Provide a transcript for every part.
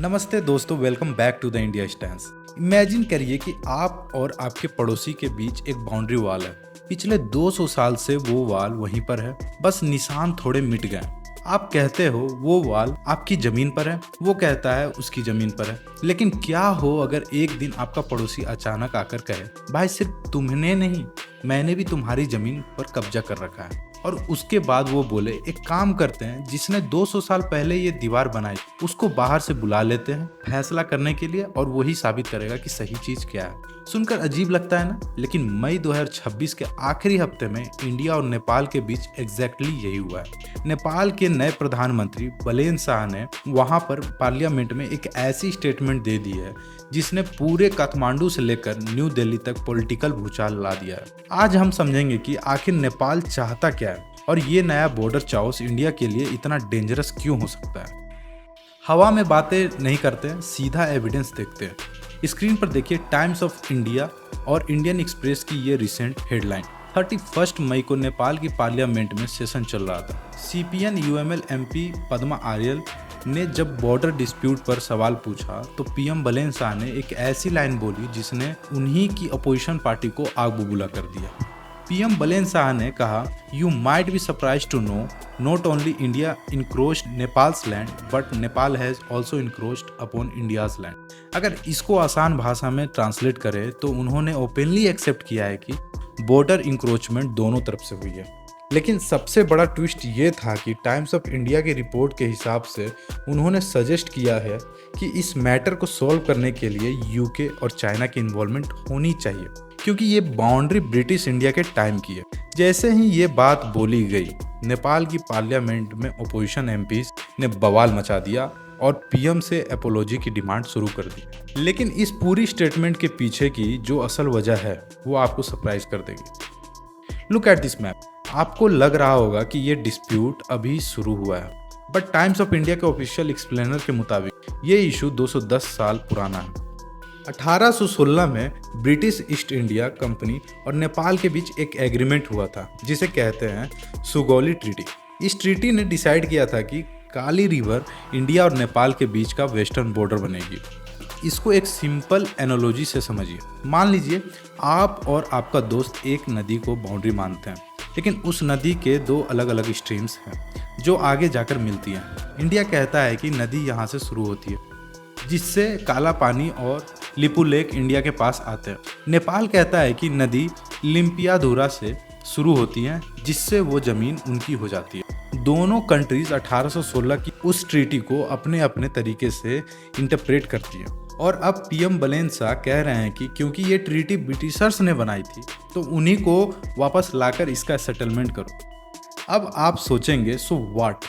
नमस्ते दोस्तों, welcome back to the India stands. Imagine करिए कि आप और आपके पड़ोसी के बीच एक बाउंड्री वॉल है। पिछले 200 साल से वो वॉल वहीं पर है, बस निशान थोड़े मिट गए। आप कहते हो वो वॉल आपकी जमीन पर है, वो कहता है उसकी जमीन पर है। लेकिन क्या हो अगर एक दिन आपका पड़ोसी अचानक आकर कहे, भाई सिर्फ तुमने नहीं, मैंने भी तुम्हारी जमीन पर कब्जा कर रखा है। और उसके बाद वो बोले, एक काम करते हैं, जिसने 200 साल पहले ये दीवार बनाई उसको बाहर से बुला लेते हैं फैसला करने के लिए, और वही साबित करेगा कि सही चीज क्या है। सुनकर अजीब लगता है ना, लेकिन मई 2026 के आखिरी हफ्ते में इंडिया और नेपाल के बीच एग्जैक्टली यही हुआ है। नेपाल के नए प्रधानमंत्री बलेन शाह ने वहां पर पार्लियामेंट में एक ऐसी स्टेटमेंट दे दी है जिसने पूरे काठमांडू से लेकर न्यू दिल्ली तक पॉलिटिकल भूचाल ला दिया है। आज हम समझेंगे कि आखिर नेपाल चाहता क्या है और ये नया बॉर्डर चाउस इंडिया के लिए इतना डेंजरस क्यों हो सकता है। हवा में बातें नहीं करते, सीधा एविडेंस देखते हैं। स्क्रीन पर देखिए टाइम्स ऑफ इंडिया और इंडियन एक्सप्रेस की ये रिसेंट हेडलाइन। 31 मई को नेपाल की पार्लियामेंट में सेशन चल रहा था। सीपीएन यूएमएल एमपी पद्मा आर्यल ने जब बॉर्डर डिस्प्यूट पर सवाल पूछा तो पीएम बलेन शाह ने एक ऐसी लाइन बोली जिसने उन्हीं की अपोजिशन पार्टी को आग बबूला कर दिया। पीएम बलेन शाह ने कहा, you might be surprise to know not only India encroached Nepal's land but Nepal has also encroached upon India's land. अगर इसको आसान भाषा में ट्रांसलेट करें तो उन्होंने ओपनली एक्सेप्ट किया है कि बॉर्डर इंक्रोचमेंट दोनों तरफ से हुई है। लेकिन सबसे बड़ा ट्विस्ट ये था कि टाइम्स ऑफ इंडिया की रिपोर्ट के हिसाब से उन्होंने सजेस्ट किया है कि इस मैटर को सॉल्व करने के लिए यूके और चाइना की इन्वॉल्वमेंट होनी चाहिए, क्योंकि ये बाउंड्री ब्रिटिश इंडिया के टाइम की है। जैसे ही ये बात बोली गई, नेपाल की पार्लियामेंट में अपोजिशन एमपीज ने बवाल मचा दिया और पीएम से एपोलॉजी की डिमांड शुरू कर दी। लेकिन इस पूरी स्टेटमेंट के पीछे की जो असल वजह है वो आपको सरप्राइज कर देगी। Look at this map. आपको लग रहा होगा कि ये डिस्प्यूट अभी शुरू हुआ है, बट टाइम्स ऑफ इंडिया के ऑफिशियल एक्सप्लेनर के मुताबिक ये इशू 210 साल पुराना है। 1816 में ब्रिटिश ईस्ट इंडिया कंपनी और नेपाल के बीच एक एग्रीमेंट हुआ था जिसे कहते हैं सुगौली ट्रीटी। इस ट्रीटी ने डिसाइड किया था कि काली रिवर इंडिया और नेपाल के बीच का वेस्टर्न बॉर्डर बनेगी। इसको एक सिंपल एनालॉजी से समझिए। मान लीजिए आप और आपका दोस्त एक नदी को बाउंड्री मानते हैं, लेकिन उस नदी के दो अलग अलग स्ट्रीम्स हैं जो आगे जाकर मिलती हैं। इंडिया कहता है कि नदी यहाँ से शुरू होती है, जिससे काला पानी और लिपू लेक इंडिया के पास आते हैं। नेपाल कहता है कि नदी लिम्पियाधुरा से शुरू होती है, जिससे वो ज़मीन उनकी हो जाती है। दोनों कंट्रीज 1816 की उस ट्रीटी को अपने अपने तरीके से इंटरप्रेट करती हैं। और अब पीएम बलेन शाह कह रहे हैं कि क्योंकि ये ट्रीटी ब्रिटिशर्स ने बनाई थी तो उन्हीं को वापस लाकर इसका सेटलमेंट करो। अब आप सोचेंगे, सो व्हाट,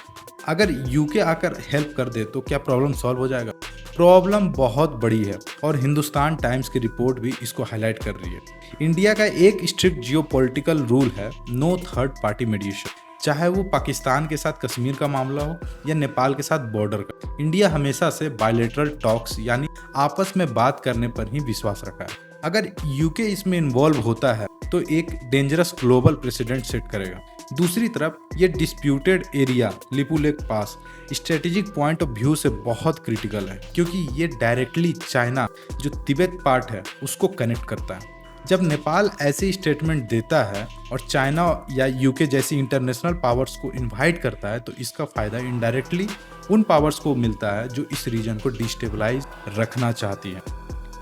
अगर यूके आकर हेल्प कर दे तो क्या प्रॉब्लम सॉल्व हो जाएगा? प्रॉब्लम बहुत बड़ी है और हिंदुस्तान टाइम्स की रिपोर्ट भी इसको हाईलाइट कर रही है। इंडिया का एक स्ट्रिक्ट जियोपॉलिटिकल रूल है, नो थर्ड पार्टी मीडिएशन। चाहे वो पाकिस्तान के साथ कश्मीर का मामला हो या नेपाल के साथ बॉर्डर का, इंडिया हमेशा से बायलैटरल टॉक्स यानी आपस में बात करने पर ही विश्वास रखा है। अगर यूके इसमें इन्वॉल्व होता है तो एक डेंजरस ग्लोबल प्रेसिडेंट सेट करेगा। दूसरी तरफ ये disputed area Lipu lake pass strategic point of view से बहुत क्रिटिकल है, क्योंकि ये डायरेक्टली चाइना जो तिब्बत पार्ट है उसको कनेक्ट करता है। जब नेपाल ऐसी स्टेटमेंट देता है और चाइना या यूके जैसी इंटरनेशनल पावर्स को इनवाइट करता है तो इसका फायदा इनडायरेक्टली उन पावर्स को मिलता है जो इस रीजन को डिस्टेबलाइज रखना चाहती हैं।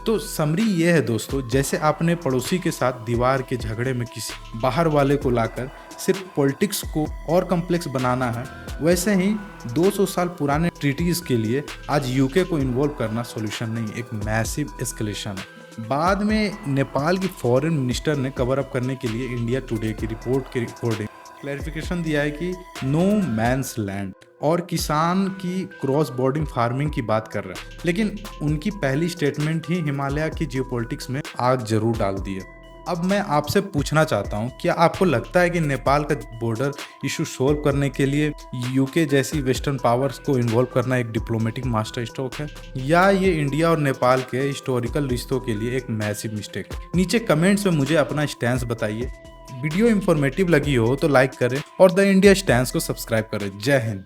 तो समरी ये है दोस्तों, जैसे आपने पड़ोसी के साथ दीवार के झगड़े में किसी बाहर वाले को लाकर सिर्फ पॉलिटिक्स को और कॉम्प्लेक्स बनाना है, वैसे ही 200 साल पुराने ट्रीटीज के लिए आज यूके को इन्वॉल्व करना सॉल्यूशन नहीं, एक मैसिव एस्केलेशन है। बाद में नेपाल की फॉरेन मिनिस्टर ने कवर अप करने के लिए इंडिया टुडे की रिपोर्ट के अकॉर्डिंग क्लैरिफिकेशन दिया है कि नो मैंस लैंड और किसान की क्रॉस बॉर्डरिंग फार्मिंग की बात कर रहे हैं। लेकिन उनकी पहली स्टेटमेंट ही हिमालय की जियोपॉलिटिक्स में आग जरूर डाल दी है। अब मैं आपसे पूछना चाहता हूँ, क्या आपको लगता है कि नेपाल का बॉर्डर इशू सोल्व करने के लिए यूके जैसी वेस्टर्न पावर्स को इन्वॉल्व करना एक डिप्लोमेटिक मास्टर स्ट्रोक है, या ये इंडिया और नेपाल के हिस्टोरिकल रिश्तों के लिए एक मैसिव मिस्टेक है? नीचे कमेंट्स में मुझे अपना स्टैंस बताइए। वीडियो इंफॉर्मेटिव लगी हो तो लाइक करें और द इंडिया स्टैंस को सब्सक्राइब करें। जय हिंद।